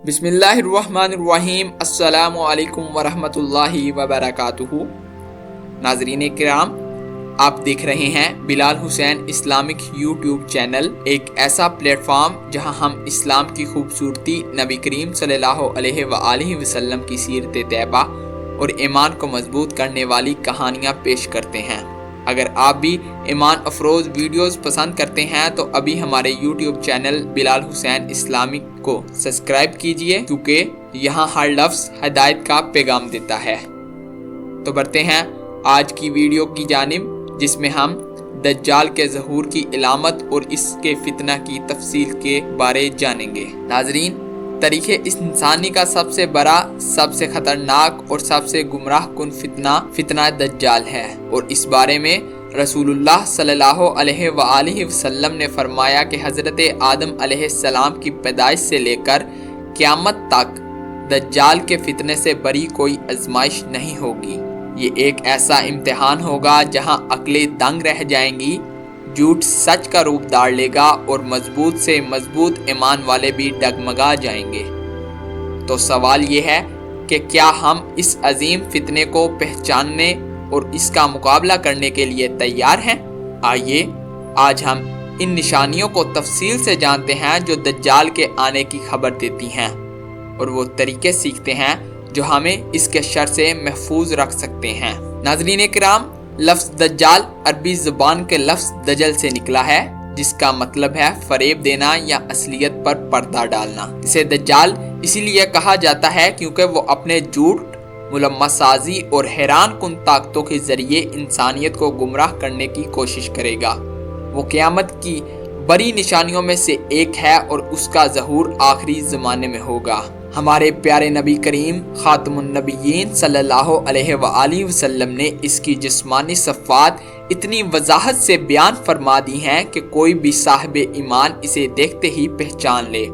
بسم اللہ الرحمن الرحیم۔ السلام علیکم ورحمۃ اللہ وبرکاتہ۔ ناظرین کرام، آپ دیکھ رہے ہیں بلال حسین اسلامک یوٹیوب چینل، ایک ایسا پلیٹ فارم جہاں ہم اسلام کی خوبصورتی، نبی کریم صلی اللہ علیہ وآلہ وسلم کی سیرت طیبہ اور ایمان کو مضبوط کرنے والی کہانیاں پیش کرتے ہیں۔ اگر آپ بھی ایمان افروز ویڈیوز پسند کرتے ہیں تو ابھی ہمارے یوٹیوب چینل بلال حسین اسلامک کو سبسکرائب کیجئے، کیونکہ یہاں ہر لفظ ہدایت کا پیغام دیتا ہے۔ تو بڑھتے ہیں آج کی ویڈیو کی جانب، جس میں ہم دجال کے ظہور کی علامت اور اس کے فتنہ کی تفصیل کے بارے جانیں گے۔ ناظرین، تاریخ انسانی کا سب سے بڑا، سب سے خطرناک اور سب سے گمراہ کن فتنہ دجال ہے، اور اس بارے میں رسول اللہ صلی اللہ علیہ وآلہ وسلم نے فرمایا کہ حضرت آدم علیہ السلام کی پیدائش سے لے کر قیامت تک دجال کے فتنے سے بری کوئی آزمائش نہیں ہوگی۔ یہ ایک ایسا امتحان ہوگا جہاں عقلیں دنگ رہ جائیں گی، جھوٹ سچ کا روپ دھار لے گا اور مضبوط سے مضبوط ایمان والے بھی ڈگمگا جائیں گے۔ تو سوال یہ ہے کہ کیا ہم اس عظیم فتنے کو پہچاننے اور اس کا مقابلہ کرنے کے لیے تیار ہیں؟ آئیے آج ہم ان نشانیوں کو تفصیل سے جانتے ہیں جو دجال کے آنے کی خبر دیتی ہیں، اور وہ طریقے سیکھتے ہیں جو ہمیں اس کے شر سے محفوظ رکھ سکتے ہیں۔ ناظرین کرام، لفظ دجال عربی زبان کے لفظ دجل سے نکلا ہے، جس کا مطلب ہے فریب دینا یا اصلیت پر پردہ ڈالنا۔ اسے دجال اسی لیے کہا جاتا ہے کیونکہ وہ اپنے جھوٹ، ملمس سازی اور حیران کن طاقتوں کے ذریعے انسانیت کو گمراہ کرنے کی کوشش کرے گا۔ وہ قیامت کی بڑی نشانیوں میں سے ایک ہے اور اس کا ظہور آخری زمانے میں ہوگا۔ ہمارے پیارے نبی کریم خاتم النبیین صلی اللہ علیہ وآلہ وسلم نے اس کی جسمانی صفات اتنی وضاحت سے بیان فرما دی ہیں کہ کوئی بھی صاحب ایمان اسے دیکھتے ہی پہچان لے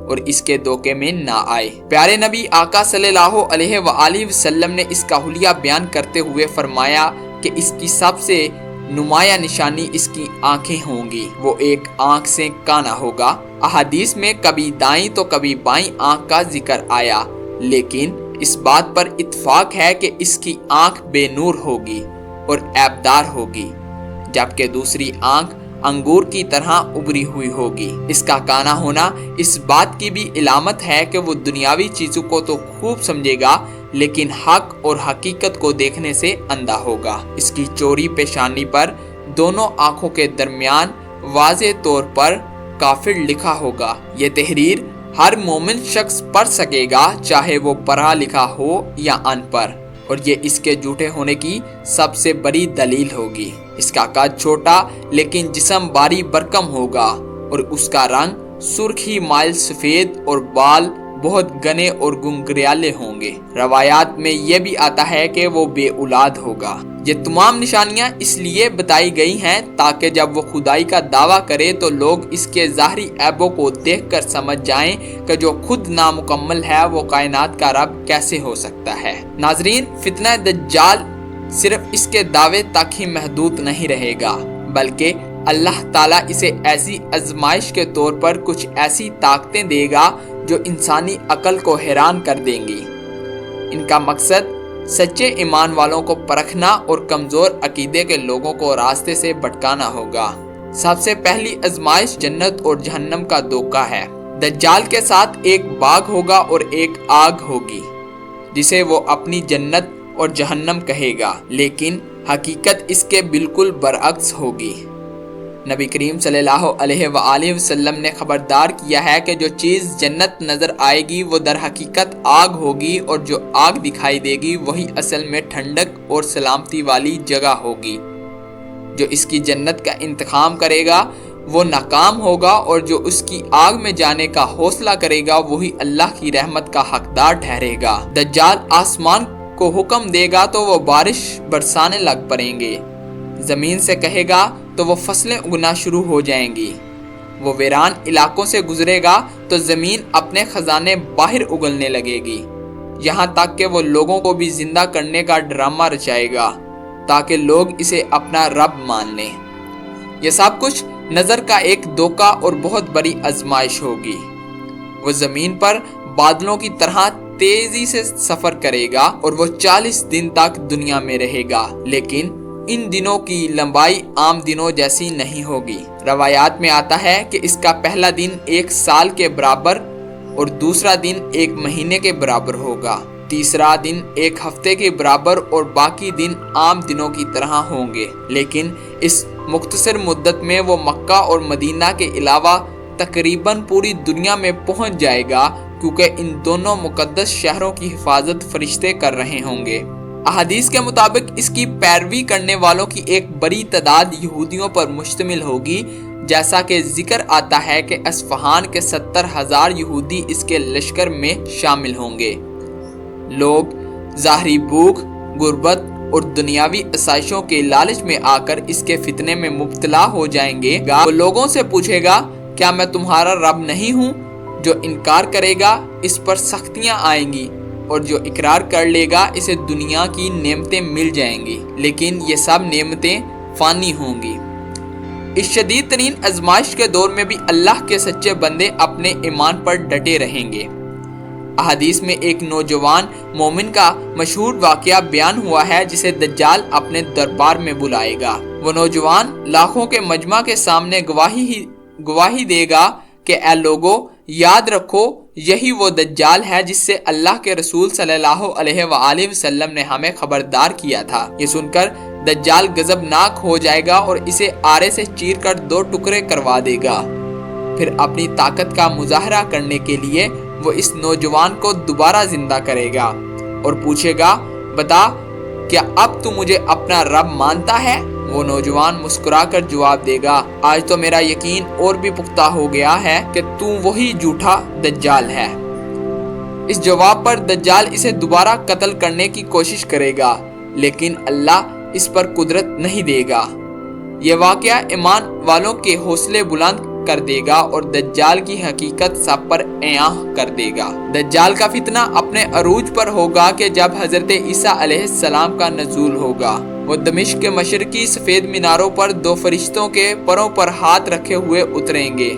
اور اس کے دھوکے میں نہ آئے۔ پیارے نبی آقا صلی اللہ علیہ وآلہ وسلم نے اس کا حلیہ بیان کرتے ہوئے فرمایا کہ اس کی سب سے نمایاں نشانی اس کی آنکھیں ہوں گی۔ وہ ایک آنکھ سے کانا ہوگا۔ احادیث میں کبھی دائیں تو کبھی بائیں آنکھ کا ذکر آیا، لیکن اس بات پر اتفاق ہے کہ اس کی آنکھ بے نور ہوگی اور عیبدار ہوگی، جبکہ دوسری آنکھ انگور کی طرح ابری ہوئی ہوگی۔ اس کا کانا ہونا اس بات کی بھی علامت ہے کہ وہ دنیاوی چیزوں کو تو خوب سمجھے گا، لیکن حق اور حقیقت کو دیکھنے سے اندھا ہوگا۔ اس کی چوری پیشانی پر دونوں آنکھوں کے درمیان واضح طور پر کافر لکھا ہوگا۔ یہ تحریر ہر مومن شخص پڑھ سکے گا، چاہے وہ پڑھا لکھا ہو یا ان پڑھ، اور یہ اس کے جھوٹے ہونے کی سب سے بڑی دلیل ہوگی۔ اس کا قد چھوٹا لیکن جسم بھاری بھرکم ہوگا، اور اس کا رنگ سرخ ہی مائل سفید اور بال بہت گھنے اور گنگریالے ہوں گے۔ روایات میں یہ بھی آتا ہے کہ وہ بے اولاد ہوگا۔ یہ تمام نشانیاں اس لیے بتائی گئی ہیں تاکہ جب وہ خدائی کا دعویٰ کرے تو لوگ اس کے ظاہری عیبوں کو دیکھ کر سمجھ جائیں کہ جو خود نامکمل ہے وہ کائنات کا رب کیسے ہو سکتا ہے۔ ناظرین، فتنہ دجال صرف اس کے دعوے تک ہی محدود نہیں رہے گا، بلکہ اللہ تعالیٰ اسے ایسی آزمائش کے طور پر کچھ ایسی طاقتیں دے گا جو انسانی عقل کو حیران کر دیں گی۔ ان کا مقصد سچے ایمان والوں کو پرکھنا اور کمزور عقیدے کے لوگوں کو راستے سے بھٹکانا ہوگا۔ سب سے پہلی آزمائش جنت اور جہنم کا دھوکہ ہے۔ دجال کے ساتھ ایک باغ ہوگا اور ایک آگ ہوگی، جسے وہ اپنی جنت اور جہنم کہے گا، لیکن حقیقت اس کے بالکل برعکس ہوگی۔ نبی کریم صلی اللہ علیہ وآلہ وسلم نے خبردار کیا ہے کہ جو چیز جنت نظر آئے گی وہ در حقیقت آگ ہوگی، اور جو آگ دکھائی دے گی وہی اصل میں ٹھنڈک اور سلامتی والی جگہ ہوگی۔ جو اس کی جنت کا انتخاب کرے گا وہ ناکام ہوگا، اور جو اس کی آگ میں جانے کا حوصلہ کرے گا وہی اللہ کی رحمت کا حقدار ٹھہرے گا۔ دجال آسمان کو حکم دے گا تو وہ بارش برسانے لگ پڑیں گے، زمین سے کہے گا تو وہ فصلیں اگنا شروع ہو جائیں گی، وہ ویران علاقوں سے گزرے گا تو زمین اپنے خزانے باہر اگلنے لگے گی، یہاں تک کہ وہ لوگوں کو بھی زندہ کرنے کا ڈرامہ رچائے گا تاکہ لوگ اسے اپنا رب مان لیں۔ یہ سب کچھ نظر کا ایک دھوکہ اور بہت بڑی آزمائش ہوگی۔ وہ زمین پر بادلوں کی طرح تیزی سے سفر کرے گا اور وہ 40 دن تک دنیا میں رہے گا، لیکن ان دنوں کی لمبائی عام دنوں جیسی نہیں ہوگی۔ روایات میں آتا ہے کہ اس کا پہلا دن 1 سال کے برابر اور دوسرا دن 1 مہینے کے برابر ہوگا، تیسرا دن 1 ہفتے کے برابر اور باقی دن عام دنوں کی طرح ہوں گے، لیکن اس مختصر مدت میں وہ مکہ اور مدینہ کے علاوہ تقریباً پوری دنیا میں پہنچ جائے گا، کیونکہ ان دونوں مقدس شہروں کی حفاظت فرشتے کر رہے ہوں گے۔ احادیث کے مطابق اس کی پیروی کرنے والوں کی ایک بڑی تعداد یہودیوں پر مشتمل ہوگی، جیسا کہ ذکر آتا ہے کہ اصفہان کے 70,000 یہودی اس کے لشکر میں شامل ہوں گے۔ لوگ ظاہری بھوک، غربت اور دنیاوی آسائشوں کے لالچ میں آ کر اس کے فتنے میں مبتلا ہو جائیں گے۔ وہ لوگوں سے پوچھے گا، کیا میں تمہارا رب نہیں ہوں؟ جو انکار کرے گا اس پر سختیاں آئیں گی، اور جو اقرار کر لے گا اسے دنیا کی نعمتیں مل جائیں گی، لیکن یہ سب نعمتیں فانی ہوں گی۔ اس شدید ترین آزمائش کے دور میں بھی اللہ کے سچے بندے اپنے ایمان پر ڈٹے رہیں گے۔ احادیث میں ایک نوجوان مومن کا مشہور واقعہ بیان ہوا ہے جسے دجال اپنے دربار میں بلائے گا۔ وہ نوجوان لاکھوں کے مجمع کے سامنے گواہی دے گا کہ اے لوگو، یاد رکھو یہی وہ دجال ہے جس سے اللہ کے رسول صلی اللہ علیہ وآلہ وسلم نے ہمیں خبردار کیا تھا۔ یہ سن کر دجال غضبناک ہو جائے گا اور اسے آرے سے چیر کر 2 ٹکڑے کروا دے گا۔ پھر اپنی طاقت کا مظاہرہ کرنے کے لیے وہ اس نوجوان کو دوبارہ زندہ کرے گا اور پوچھے گا، بتا کیا اب تو مجھے اپنا رب مانتا ہے؟ وہ نوجوان مسکرا کر جواب دے گا، آج تو میرا یقین اور بھی پختہ ہو گیا ہے کہ تو وہی جھوٹا دجال ہے۔ اس جواب پر دجال اسے دوبارہ قتل کرنے کی کوشش کرے گا، لیکن اللہ اس پر قدرت نہیں دے گا۔ یہ واقعہ ایمان والوں کے حوصلے بلند کر دے گا اور دجال کی حقیقت سب پر عیاں کر دے گا۔ دجال کا فتنہ اپنے عروج پر ہوگا کہ جب حضرت عیسیٰ علیہ السلام کا نزول ہوگا۔ وہ دمشق کے مشرقی سفید میناروں پر 2 فرشتوں کے پروں پر ہاتھ رکھے ہوئے اتریں گے۔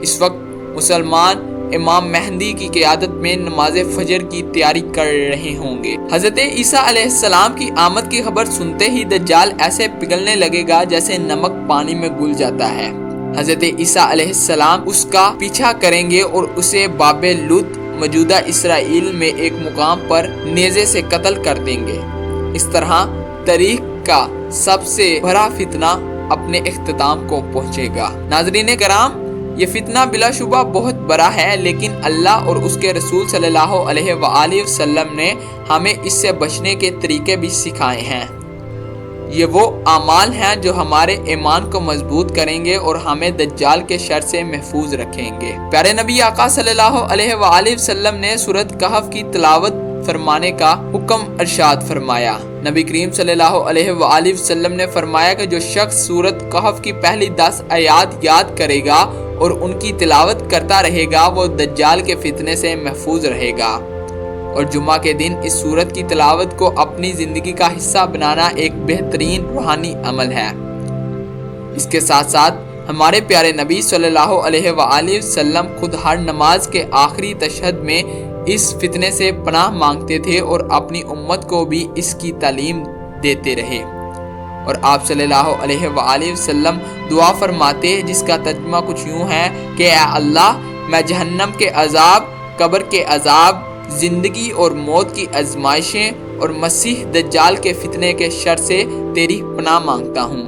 اس وقت مسلمان امام مہدی کی قیادت میں نماز فجر کی تیاری کر رہے ہوں گے۔ حضرت عیسیٰ علیہ السلام کی آمد کی خبر سنتے ہی دجال ایسے پگھلنے لگے گا جیسے نمک پانی میں گل جاتا ہے۔ حضرت عیسیٰ علیہ السلام اس کا پیچھا کریں گے اور اسے باب لد موجودہ اسرائیل میں ایک مقام پر نیزے سے قتل کر دیں گے۔ اس طرح تاریخ کا سب سے بڑا فتنہ اپنے اختتام کو پہنچے گا۔ ناظرین کرام، یہ فتنہ بلا شبہ بہت بڑا ہے، لیکن اللہ اور اس کے رسول صلی اللہ علیہ وآلہ وسلم نے ہمیں اس سے بچنے کے طریقے بھی سکھائے ہیں۔ یہ وہ اعمال ہیں جو ہمارے ایمان کو مضبوط کریں گے اور ہمیں دجال کے شر سے محفوظ رکھیں گے۔ پیارے نبی آقا صلی اللہ علیہ وآلہ وسلم نے سورۃ کہف کی تلاوت فرمانے کا حکم ارشاد فرمایا۔ نبی کریم صلی اللہ علیہ وآلہ وسلم نے فرمایا کہ جو شخص سورۃ کہف کی پہلی 10 آیات یاد کرے گا اور ان کی تلاوت کرتا رہے گا، وہ دجال کے فتنے سے محفوظ رہے گا۔ اور جمعہ کے دن اس سورت کی تلاوت کو اپنی زندگی کا حصہ بنانا ایک بہترین روحانی عمل ہے۔ اس کے ساتھ ساتھ ہمارے پیارے نبی صلی اللہ علیہ وآلہ وسلم خود ہر نماز کے آخری تشہد میں اس فتنے سے پناہ مانگتے تھے اور اپنی امت کو بھی اس کی تعلیم دیتے رہے۔ اور آپ صلی اللہ علیہ وآلہ وسلم دعا فرماتے جس کا ترجمہ کچھ یوں ہے کہ اے اللہ، میں جہنم کے عذاب، قبر کے عذاب، زندگی اور موت کی آزمائشیں اور مسیح دجال کے فتنے کے شر سے تیری پناہ مانگتا ہوں۔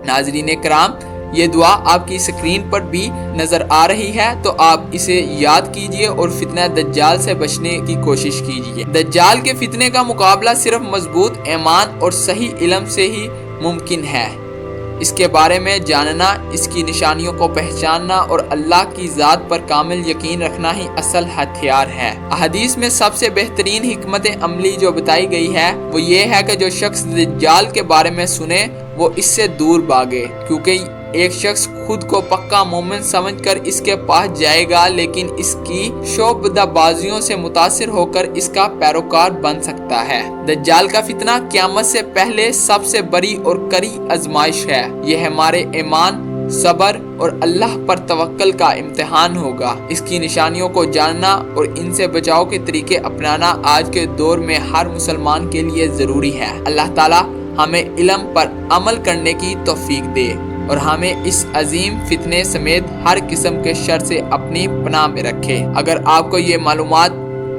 ناظرین کرام، یہ دعا آپ کی سکرین پر بھی نظر آ رہی ہے، تو آپ اسے یاد کیجئے اور فتنہ دجال سے بچنے کی کوشش کیجئے۔ دجال کے فتنے کا مقابلہ صرف مضبوط ایمان اور صحیح علم سے ہی ممکن ہے۔ اس کے بارے میں جاننا، اس کی نشانیوں کو پہچاننا اور اللہ کی ذات پر کامل یقین رکھنا ہی اصل ہتھیار ہے۔ احادیث میں سب سے بہترین حکمت عملی جو بتائی گئی ہے وہ یہ ہے کہ جو شخص دجال کے بارے میں سنے وہ اس سے دور بھاگے، کیونکہ ایک شخص خود کو پکا مومن سمجھ کر اس کے پاس جائے گا، لیکن اس کی شعبدہ بازیوں سے متاثر ہو کر اس کا پیروکار بن سکتا ہے۔ دجال کا فتنہ قیامت سے پہلے سب سے بڑی اور کڑی آزمائش ہے۔ یہ ہمارے ایمان صبر اور اللہ پر توکل کا امتحان ہوگا۔ اس کی نشانیوں کو جاننا اور ان سے بچاؤ کے طریقے اپنانا آج کے دور میں ہر مسلمان کے لیے ضروری ہے۔ اللہ تعالی ہمیں علم پر عمل کرنے کی توفیق دے اور ہمیں اس عظیم فتنے سمیت ہر قسم کے شر سے اپنی پناہ میں رکھے۔ اگر آپ کو یہ معلومات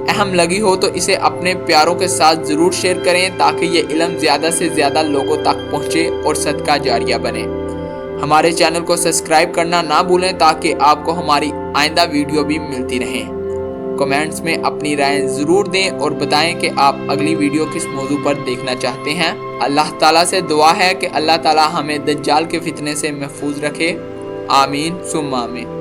اہم لگی ہو تو اسے اپنے پیاروں کے ساتھ ضرور شیئر کریں تاکہ یہ علم زیادہ سے زیادہ لوگوں تک پہنچے اور صدقہ جاریہ بنے۔ ہمارے چینل کو سبسکرائب کرنا نہ بھولیں تاکہ آپ کو ہماری آئندہ ویڈیو بھی ملتی رہیں۔ کمنٹس میں اپنی رائے ضرور دیں اور بتائیں کہ آپ اگلی ویڈیو کس موضوع پر دیکھنا چاہتے ہیں۔ اللہ تعالیٰ سے دعا ہے کہ اللہ تعالیٰ ہمیں دجال کے فتنے سے محفوظ رکھے۔ آمین ثم آمین۔